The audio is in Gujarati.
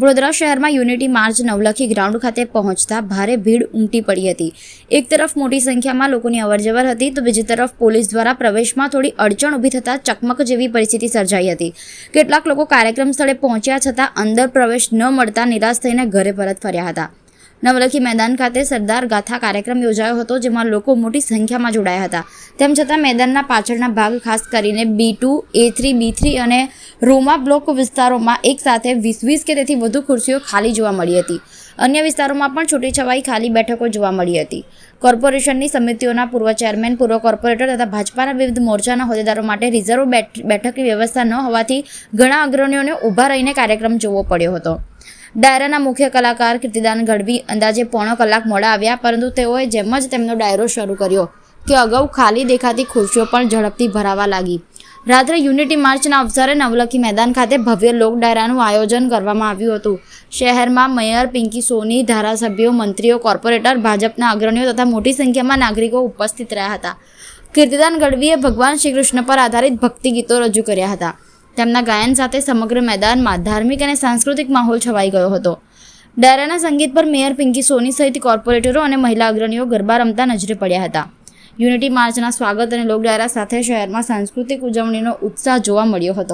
વડોદરા શહેરમાં યુનિટી માર્ચ નવલખી ગ્રાઉન્ડ ખાતે પહોંચતા ભારે ભીડ ઉમટી પડી હતી। એક તરફ મોટી સંખ્યામાં લોકોની અવરજવર હતી તો બીજી તરફ પોલીસ દ્વારા પ્રવેશમાં થોડી અડચણ ઊભી થતાં ચકમક જેવી પરિસ્થિતિ સર્જાઈ હતી। કેટલાક લોકો કાર્યક્રમ સ્થળે પહોંચ્યા છતાં અંદર પ્રવેશ ન મળતા નિરાશ થઈને ઘરે પરત ફર્યા હતા। નવલખી મેદાન ખાતે સરદાર ગાથા કાર્યક્રમ યોજાયો હતો, જેમાં લોકો મોટી સંખ્યામાં જોડાયા હતા। તેમ છતાં મેદાનના પાછળના ભાગ, ખાસ કરીને B2, A3, B3 અને રોમા બ્લોક વિસ્તારોમાં એક સાથે 20 કે તેથી વધુ ખુરશીઓ ખાલી જોવા મળી હતી। અન્ય વિસ્તારોમાં પણ છૂટીછવાઈ ખાલી બેઠકો જોવા મળી હતી। કોર્પોરેશનની સમિતિઓના પૂર્વ ચેરમેન, પૂર્વ કોર્પોરેટર તથા ભાજપાના વિવિધ મોરચાના હોદ્દેદારો માટે રિઝર્વ બેઠકની વ્યવસ્થા ન હોવાથી ઘણા અગ્રણીઓને ઊભા રહીને કાર્યક્રમ જોવો પડ્યો હતો। ડાયરાના મુખ્ય કલાકાર કીર્તિદાન ગઢવી અંદાજે પોણો કલાક મોડા આવ્યા, પરંતુ તેઓએ જેમ જ તેમનો ડાયરો શરૂ કર્યો કે અગાઉ ખાલી દેખાતી ખુરશીઓ પણ ઝડપથી ભરાવા લાગી। રાત્રે યુનિટી માર્ચના અવસરે નવલખી મેદાન ખાતે ભવ્ય લોક ડાયરાનું આયોજન કરવામાં આવ્યું હતું। શહેરમાં મેયર પિંકી સોની, ધારાસભ્યો, મંત્રીઓ, કોર્પોરેટર, ભાજપના અગ્રણીઓ તથા મોટી સંખ્યામાં નાગરિકો ઉપસ્થિત રહ્યા હતા। કીર્તિદાન ગઢવીએ ભગવાન શ્રી કૃષ્ણ પર આધારિત ભક્તિ ગીતો રજૂ કર્યા હતા। તેમના ગાયન સાથે સમગ્ર મેદાનમાં ધાર્મિક અને સાંસ્કૃતિક માહોલ છવાઈ ગયો હતો। ડાયરાના સંગીત પર મેયર પિંકી સોની સહિત કોર્પોરેટરો અને મહિલા અગ્રણીઓ ગરબા રમતા નજરે પડ્યા હતા। યુનિટી માર્ચના સ્વાગત અને લોક ડાયરા સાથે શહેરમાં સાંસ્કૃતિક ઉજવણીનો ઉત્સાહ જોવા મળ્યો હતો।